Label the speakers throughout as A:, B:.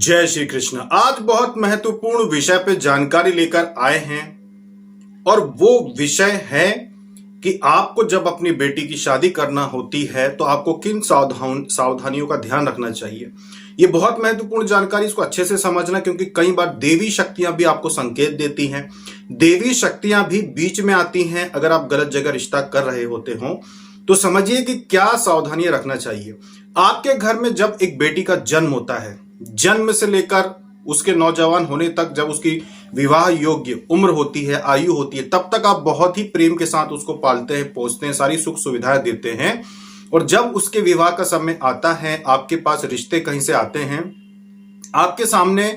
A: जय श्री कृष्ण। आज बहुत महत्वपूर्ण विषय पे जानकारी लेकर आए हैं और वो विषय है कि आपको जब अपनी बेटी की शादी करना होती है तो आपको किन सावधानियों का ध्यान रखना चाहिए। ये बहुत महत्वपूर्ण जानकारी, इसको अच्छे से समझना, क्योंकि कई बार देवी शक्तियां भी आपको संकेत देती हैं, देवी शक्तियां भी बीच में आती हैं। अगर आप गलत जगह रिश्ता कर रहे होते हो तो समझिए कि क्या सावधानियां रखना चाहिए। आपके घर में जब एक बेटी का जन्म होता है, जन्म से लेकर उसके नौजवान होने तक, जब उसकी विवाह योग्य उम्र होती है, आयु होती है, तब तक आप बहुत ही प्रेम के साथ उसको पालते हैं, पोसते हैं, सारी सुख सुविधाएं देते हैं। और जब उसके विवाह का समय आता है, आपके पास रिश्ते कहीं से आते हैं, आपके सामने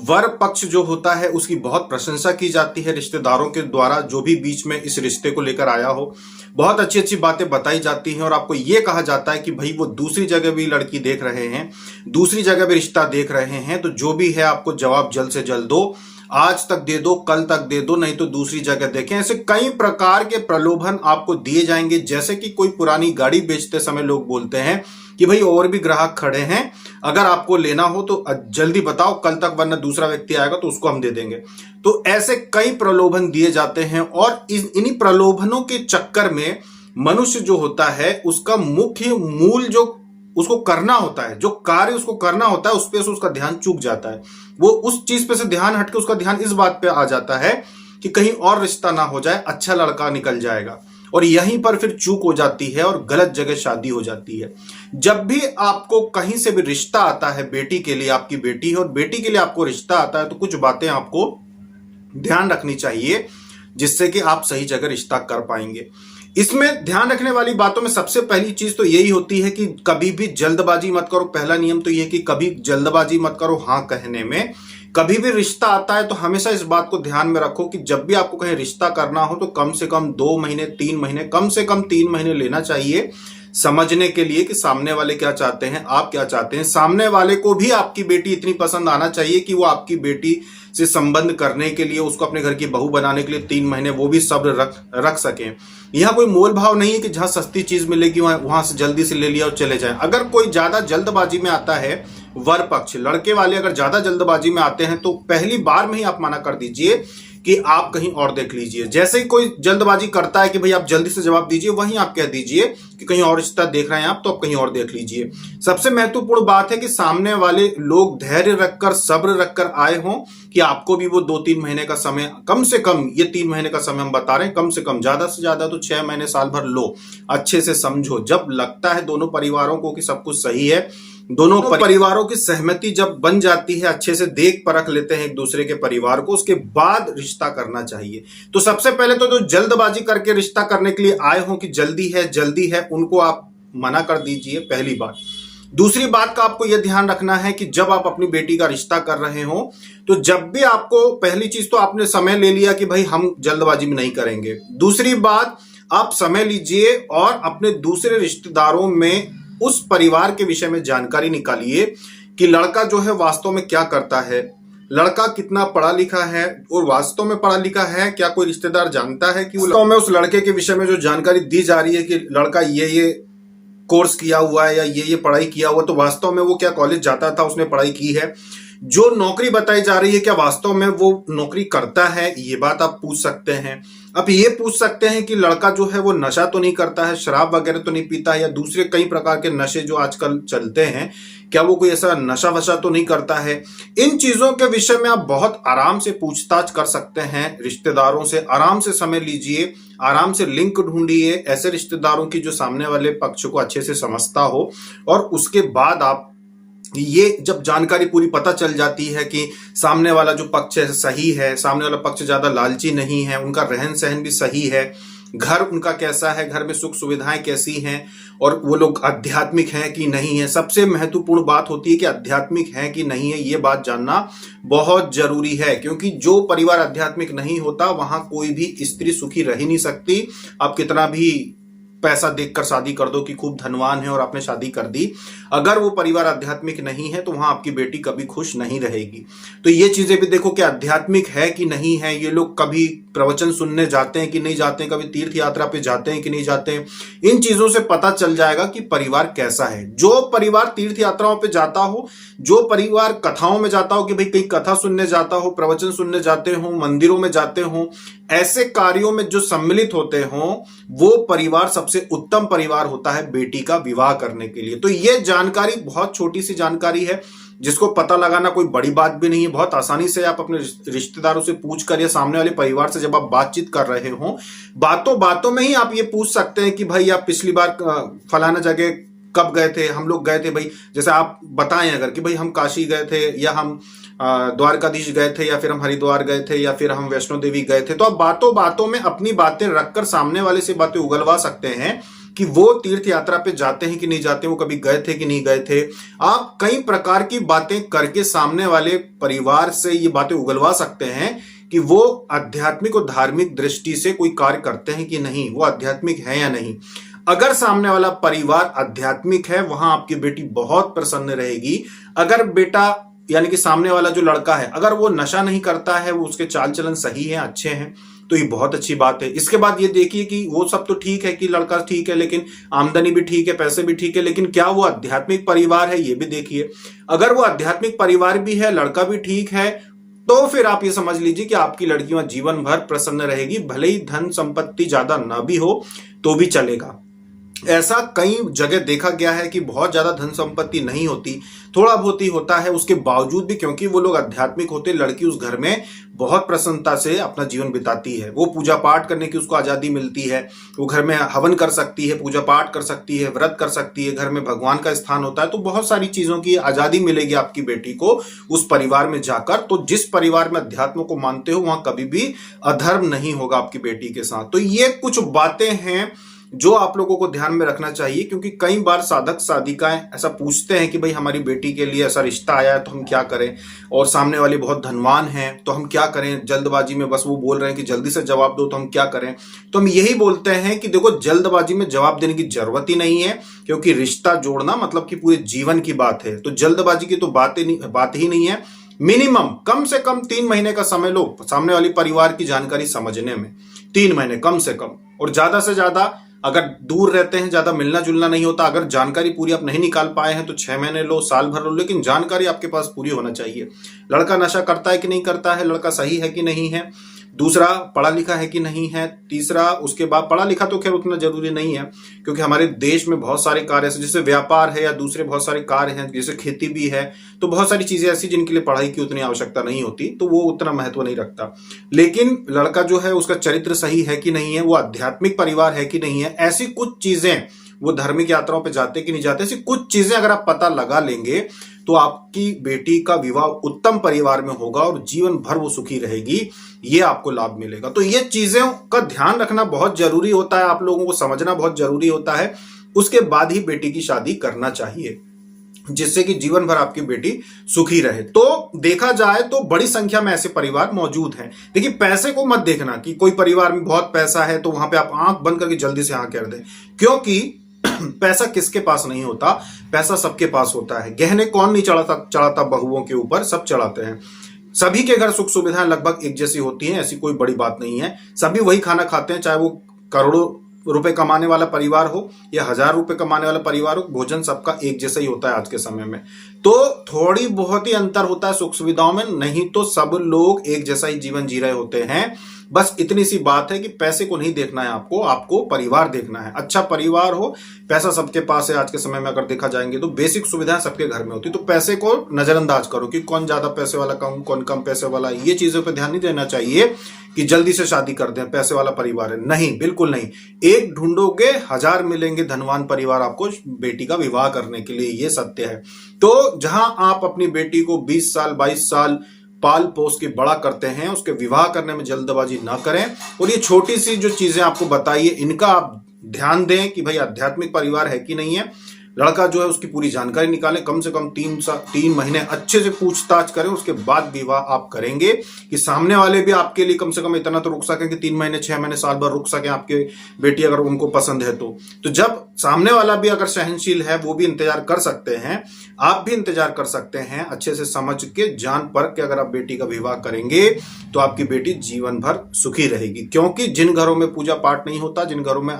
A: वर पक्ष जो होता है उसकी बहुत प्रशंसा की जाती है रिश्तेदारों के द्वारा। जो भी बीच में इस रिश्ते को लेकर आया हो, बहुत अच्छी अच्छी बातें बताई जाती हैं और आपको ये कहा जाता है कि भाई वो दूसरी जगह भी लड़की देख रहे हैं, दूसरी जगह भी रिश्ता देख रहे हैं, तो जो भी है आपको जवाब जल्द से जल्द दो, आज तक दे दो, कल तक दे दो, नहीं तो दूसरी जगह देखें। ऐसे कई प्रकार के प्रलोभन आपको दिए जाएंगे। जैसे कि कोई पुरानी गाड़ी बेचते समय लोग बोलते हैं कि भाई और भी ग्राहक खड़े हैं, अगर आपको लेना हो तो जल्दी बताओ, कल तक, वरना दूसरा व्यक्ति आएगा तो उसको हम दे देंगे। तो ऐसे कई प्रलोभन दिए जाते हैं और इन्हीं प्रलोभनों के चक्कर में मनुष्य जो होता है उसका मुख्य मूल जो उसको करना होता है, जो कार्य उसको करना होता है, उस पे से उसका ध्यान चूक जाता है। वो उस चीज पे से ध्यान हटके उसका ध्यान इस बात पे आ जाता है कि कहीं और रिश्ता ना हो जाए, अच्छा लड़का निकल जाएगा। और यहीं पर फिर चूक हो जाती है और गलत जगह शादी हो जाती है। जब भी आपको कहीं से भी रिश्ता आता है, बेटी के लिए, आपकी बेटी है और बेटी के लिए आपको रिश्ता आता है, तो कुछ बातें आपको ध्यान रखनी चाहिए जिससे कि आप सही जगह रिश्ता कर पाएंगे। इसमें ध्यान रखने वाली बातों में सबसे पहली चीज तो यही होती है कि कभी भी जल्दबाजी मत करो। पहला नियम तो यह कि कभी जल्दबाजी मत करो हाँ कहने में। कभी भी रिश्ता आता है तो हमेशा इस बात को ध्यान में रखो कि जब भी आपको कहीं रिश्ता करना हो तो कम से कम 2 महीने, 3 महीने, कम से कम 3 महीने लेना चाहिए समझने के लिए कि सामने वाले क्या चाहते हैं, आप क्या चाहते हैं। सामने वाले को भी आपकी बेटी इतनी पसंद आना चाहिए कि वो आपकी बेटी से संबंध करने के लिए, उसको अपने घर की बहू बनाने के लिए 3 महीने वो भी सब्र रख सकें। यहाँ कोई मोल भाव नहीं है कि जहां सस्ती चीज मिलेगी वहां से जल्दी से ले लिया और चले जाए। अगर कोई ज्यादा जल्दबाजी में आता है, वर पक्ष लड़के वाले अगर ज्यादा जल्दबाजी में आते हैं, तो पहली बार में ही आप मना कर दीजिए कि आप कहीं और देख लीजिए। जैसे ही कोई जल्दबाजी करता है कि भाई आप जल्दी से जवाब दीजिए, वहीं आप कह दीजिए कि कहीं और रिश्ता देख रहे हैं आप, तो आप कहीं और देख लीजिए। सबसे महत्वपूर्ण बात है कि सामने वाले लोग धैर्य रखकर, सब्र रखकर आए हों कि आपको भी वो 2-3 महीने का समय, कम से कम ये 3 महीने का समय हम बता रहे हैं, कम से कम, ज्यादा से ज्यादा तो 6 महीने, साल भर लो, अच्छे से समझो। जब लगता है दोनों परिवारों को कि सब कुछ सही है, दोनों परिवारों की सहमति जब बन जाती है, अच्छे से देख परख लेते हैं एक दूसरे के परिवार को, उसके बाद रिश्ता करना चाहिए। तो सबसे पहले तो जो जल्दबाजी करके रिश्ता करने के लिए आए हो कि जल्दी है, उनको आप मना कर दीजिए, पहली बात। दूसरी बात का आपको यह ध्यान रखना है कि जब आप अपनी बेटी का रिश्ता कर रहे हो तो जब भी आपको, पहली चीज तो आपने समय ले लिया कि भाई हम जल्दबाजी में नहीं करेंगे। दूसरी बात, आप समय लीजिए और अपने दूसरे रिश्तेदारों में उस परिवार के विषय में जानकारी निकालिए कि लड़का जो है वास्तव में क्या करता है, लड़का कितना पढ़ा लिखा है, और वास्तव में पढ़ा लिखा है क्या कोई रिश्तेदार जानता है कि वास्तव में उस लड़के के विषय में जो जानकारी दी जा रही है कि लड़का ये कोर्स किया हुआ है या ये पढ़ाई किया हुआ, तो वास्तव में वो क्या कॉलेज जाता था, उसने पढ़ाई की है। जो नौकरी बताई जा रही है क्या वास्तव में वो नौकरी करता है, ये बात आप पूछ सकते हैं। अब ये पूछ सकते हैं कि लड़का जो है वो नशा तो नहीं करता है, शराब वगैरह तो नहीं पीता है, या दूसरे कई प्रकार के नशे जो आजकल चलते हैं, क्या वो कोई ऐसा नशा वशा तो नहीं करता है। इन चीजों के विषय में आप बहुत आराम से पूछताछ कर सकते हैं रिश्तेदारों से। आराम से समय लीजिए, आराम से लिंक ढूंढिए ऐसे रिश्तेदारों की जो सामने वाले पक्ष को अच्छे से समझता हो, और उसके बाद आप ये जब जानकारी पूरी पता चल जाती है कि सामने वाला जो पक्ष है सही है, सामने वाला पक्ष ज्यादा लालची नहीं है, उनका रहन सहन भी सही है, घर उनका कैसा है, घर में सुख सुविधाएं कैसी हैं, और वो लोग आध्यात्मिक हैं कि नहीं है। सबसे महत्वपूर्ण बात होती है कि आध्यात्मिक है कि नहीं है, ये बात जानना बहुत जरूरी है, क्योंकि जो परिवार आध्यात्मिक नहीं होता वहां कोई भी स्त्री सुखी रह ही नहीं सकती। आप कितना भी पैसा देखकर शादी कर दो कि खूब धनवान है और आपने शादी कर दी, अगर वो परिवार आध्यात्मिक नहीं है तो वहां आपकी बेटी कभी खुश नहीं रहेगी। तो ये चीजें भी देखो कि आध्यात्मिक है कि नहीं है। ये लोग कभी प्रवचन सुनने जाते हैं कि नहीं जाते हैं, कभी तीर्थ यात्रा पे जाते हैं कि नहीं जाते हैं। इन चीजों से पता चल जाएगा कि परिवार कैसा है। जो परिवार तीर्थ यात्राओं पे जाता हो, जो परिवार कथाओं में जाता हो कि भाई कहीं कथा सुनने जाता हो, प्रवचन सुनने जाते हो, मंदिरों में जाते हो, ऐसे कार्यों में जो सम्मिलित होते हो, वो परिवार सबसे उत्तम परिवार होता है बेटी का विवाह करने के लिए। तो ये जानकारी बहुत छोटी सी जानकारी है, जिसको पता लगाना कोई बड़ी बात भी नहीं है। बहुत आसानी से आप अपने रिश्तेदारों से पूछ कर या सामने वाले परिवार से जब आप बातचीत कर रहे हो, बातों बातों में ही आप ये पूछ सकते हैं कि भाई आप पिछली बार फलाना जगह कब गए थे, हम लोग गए थे भाई, जैसे आप बताएं अगर कि भाई हम काशी गए थे, या हम द्वारकाधीश गए थे, या फिर हम हरिद्वार गए थे, या फिर हम वैष्णो देवी गए थे। तो आप बातों बातों में अपनी बातें रखकर सामने वाले से बातें उगलवा सकते हैं कि वो तीर्थ यात्रा पे जाते हैं कि नहीं जाते, वो कभी गए थे कि नहीं गए थे। आप कई प्रकार की बातें करके सामने वाले परिवार से ये बातें उगलवा सकते हैं कि वो आध्यात्मिक और धार्मिक दृष्टि से कोई कार्य करते हैं कि नहीं, वो आध्यात्मिक है या नहीं। अगर सामने वाला परिवार आध्यात्मिक है, वहां आपकी बेटी बहुत प्रसन्न रहेगी। अगर बेटा यानी कि सामने वाला जो लड़का है, अगर वो नशा नहीं करता है, वो उसके चाल चलन सही है, अच्छे हैं, तो ये बहुत अच्छी बात है। इसके बाद ये देखिए कि वो सब तो ठीक है कि लड़का ठीक है, लेकिन आमदनी भी ठीक है, पैसे भी ठीक है, लेकिन क्या वो आध्यात्मिक परिवार है, ये भी देखिए। अगर वो आध्यात्मिक परिवार भी है, लड़का भी ठीक है, तो फिर आप ये समझ लीजिए कि आपकी लड़की वहां जीवन भर प्रसन्न रहेगी। भले ही धन संपत्ति ज्यादा ना भी हो तो भी चलेगा। ऐसा कई जगह देखा गया है कि बहुत ज्यादा धन संपत्ति नहीं होती, थोड़ा बहुत ही होता है, उसके बावजूद भी क्योंकि वो लोग आध्यात्मिक होते, लड़की उस घर में बहुत प्रसन्नता से अपना जीवन बिताती है। वो पूजा पाठ करने की उसको आजादी मिलती है, वो घर में हवन कर सकती है, पूजा पाठ कर सकती है, व्रत कर सकती है, घर में भगवान का स्थान होता है। तो बहुत सारी चीजों की आजादी मिलेगी आपकी बेटी को उस परिवार में जाकर। तो जिस परिवार में अध्यात्म को मानते हो, वहां कभी भी अधर्म नहीं होगा आपकी बेटी के साथ। तो ये कुछ बातें हैं जो आप लोगों को ध्यान में रखना चाहिए, क्योंकि कई बार साधक साधिकाएं ऐसा पूछते हैं कि भाई हमारी बेटी के लिए ऐसा रिश्ता आया है तो हम क्या करें, और सामने वाले बहुत धनवान हैं तो हम क्या करें, जल्दबाजी में बस वो बोल रहे हैं कि जल्दी से जवाब दो तो हम क्या करें। तो हम यही बोलते हैं कि देखो, जल्दबाजी में जवाब देने की जरूरत ही नहीं है, क्योंकि रिश्ता जोड़ना मतलब कि पूरे जीवन की बात है। तो जल्दबाजी की तो बात ही नहीं है। मिनिमम कम से कम 3 महीने का समय लो सामने वाली परिवार की जानकारी समझने में, 3 महीने कम से कम। और ज्यादा से ज्यादा अगर दूर रहते हैं, ज्यादा मिलना जुलना नहीं होता, अगर जानकारी पूरी आप नहीं निकाल पाए हैं तो 6 महीने लो, साल भर लो, लेकिन जानकारी आपके पास पूरी होना चाहिए। लड़का नशा करता है कि नहीं करता है, लड़का सही है कि नहीं है, दूसरा पढ़ा लिखा है कि नहीं है, तीसरा उसके बाद पढ़ा लिखा तो खैर उतना जरूरी नहीं है, क्योंकि हमारे देश में बहुत सारे कार्य हैं, जैसे व्यापार है या दूसरे बहुत सारे कार्य हैं, जैसे खेती भी है। तो बहुत सारी चीजें ऐसी जिनके लिए पढ़ाई की उतनी आवश्यकता नहीं होती, तो वो उतना महत्व नहीं रखता। लेकिन लड़का जो है उसका चरित्र सही है कि नहीं है, वो आध्यात्मिक परिवार है कि नहीं है, ऐसी कुछ चीजें, वो धार्मिक यात्राओं पे जाते कि नहीं जाते, ऐसी कुछ चीजें अगर आप पता लगा लेंगे तो आपकी बेटी का विवाह उत्तम परिवार में होगा और जीवन भर वो सुखी रहेगी, ये आपको लाभ मिलेगा। तो ये चीजें का ध्यान रखना बहुत जरूरी होता है, आप लोगों को समझना बहुत जरूरी होता है। उसके बाद ही बेटी की शादी करना चाहिए, जिससे कि जीवन भर आपकी बेटी सुखी रहे। तो देखा जाए तो बड़ी संख्या में ऐसे परिवार मौजूद हैं। देखिए, पैसे को मत देखना कि कोई परिवार में बहुत पैसा है तो वहां पे आप आंख बंद करके जल्दी से हाँ कर दें, क्योंकि पैसा किसके पास नहीं होता, पैसा सबके पास होता है। गहने कौन नहीं चढ़ाता बहुओं के ऊपर, सब चढ़ाते हैं। सभी के घर सुख सुविधाएं लगभग एक जैसी होती हैं, ऐसी कोई बड़ी बात नहीं है। सभी वही खाना खाते हैं, चाहे वो करोड़ों रुपए कमाने वाला परिवार हो या 1000 रुपए कमाने वाला परिवार हो, भोजन सबका एक जैसा ही होता है आज के समय में। तो थोड़ी बहुत ही अंतर होता है सुख सुविधाओं में, नहीं तो सब लोग एक जैसा ही जीवन जी रहे होते हैं। बस इतनी सी बात है कि पैसे को नहीं देखना है आपको परिवार देखना है। अच्छा परिवार हो, पैसा सबके पास है आज के समय में, अगर देखा जाएंगे तो बेसिक सुविधाएं सबके घर में होती। तो पैसे को नजरअंदाज करो कि कौन ज्यादा पैसे वाला, कौन कम पैसे वाला, ये चीजों पे ध्यान नहीं देना चाहिए कि जल्दी से शादी कर दें, पैसे वाला परिवार है, नहीं, बिल्कुल नहीं। एक ढूंढोगे 1000 मिलेंगे धनवान परिवार आपको बेटी का विवाह करने के लिए, ये सत्य है। तो जहां आप अपनी बेटी को 20 साल 22 साल पाल पोस के बड़ा करते हैं, उसके विवाह करने में जल्दबाजी ना करें। और ये छोटी सी जो चीजें आपको बताइए, इनका आप ध्यान दें कि भाई आध्यात्मिक परिवार है कि नहीं है, लड़का जो है उसकी पूरी जानकारी निकालें, कम से कम 3 महीने अच्छे से पूछताछ करें, उसके बाद विवाह आप करेंगे कि सामने वाले भी आपके लिए कम से कम इतना तो रुक सकें कि 3 महीने 6 महीने साल भर रुक सकें आपके बेटी अगर उनको पसंद है तो जब सामने वाला भी अगर सहनशील है, वो भी इंतजार कर सकते हैं, आप भी इंतजार कर सकते हैं। अच्छे से समझ के जान परख के अगर आप बेटी का विवाह करेंगे तो आपकी बेटी जीवन भर सुखी रहेगी। क्योंकि जिन घरों में पूजा पाठ नहीं होता, जिन घरों में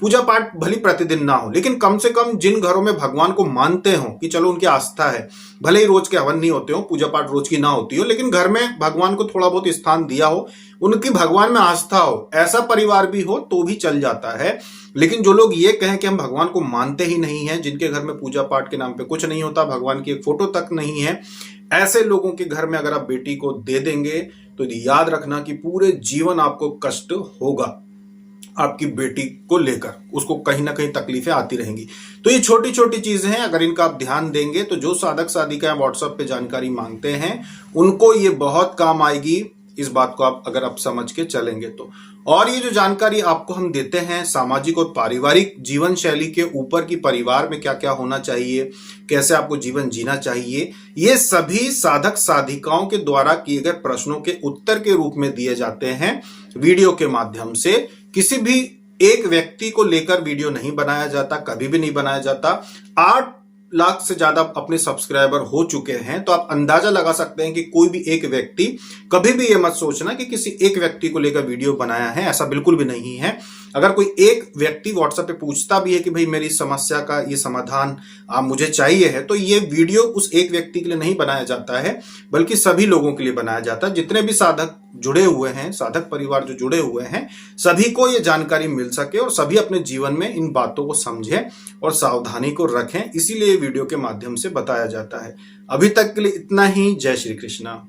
A: पूजा पाठ भली प्रतिदिन ना हो, लेकिन कम से कम जिन घरों में भगवान को मानते हो कि चलो उनकी आस्था है, भले ही रोज के हवन नहीं होते हो, पूजा पाठ रोज की ना होती हो, लेकिन घर में भगवान को थोड़ा बहुत स्थान दिया हो, उनकी भगवान में आस्था हो, ऐसा परिवार भी हो तो भी चल जाता है। लेकिन जो लोग ये कहें कि हम भगवान को मानते ही नहीं है, जिनके घर में पूजा पाठ के नाम पे कुछ नहीं होता, भगवान की एक फोटो तक नहीं है, ऐसे लोगों के घर में अगर आप बेटी को दे देंगे तो याद रखना कि पूरे जीवन आपको कष्ट होगा। आपकी बेटी को लेकर उसको कहीं ना कहीं तकलीफें आती रहेंगी। तो ये छोटी छोटी चीजें हैं, अगर इनका आप ध्यान देंगे तो जो साधक साधिकाएं व्हाट्सएप पे जानकारी मांगते हैं उनको ये बहुत काम आएगी। इस बात को अगर आप समझ के चलेंगे तो। और ये जो जानकारी आपको हम देते हैं सामाजिक और पारिवारिक जीवन शैली के ऊपर कि परिवार में क्या क्या होना चाहिए, कैसे आपको जीवन जीना चाहिए, ये सभी साधक साधिकाओं के द्वारा किए गए प्रश्नों के उत्तर के रूप में दिए जाते हैं वीडियो के माध्यम से। किसी भी एक व्यक्ति को लेकर वीडियो नहीं बनाया जाता, कभी भी नहीं बनाया जाता। 8 लाख से ज्यादा अपने सब्सक्राइबर हो चुके हैं, तो आप अंदाजा लगा सकते हैं कि कोई भी एक व्यक्ति, कभी भी ये मत सोचना कि किसी एक व्यक्ति को लेकर वीडियो बनाया है, ऐसा बिल्कुल भी नहीं है। अगर कोई एक व्यक्ति व्हाट्सएप पे पूछता भी है कि भाई मेरी समस्या का ये समाधान मुझे चाहिए है, तो ये वीडियो उस एक व्यक्ति के लिए नहीं बनाया जाता है, बल्कि सभी लोगों के लिए बनाया जाता है। जितने भी साधक जुड़े हुए हैं, साधक परिवार जो जुड़े हुए हैं, सभी को ये जानकारी मिल सके और सभी अपने जीवन में इन बातों को समझें और सावधानी को रखें, इसीलिए वीडियो के माध्यम से बताया जाता है। अभी तक के लिए इतना ही। जय श्री कृष्णा।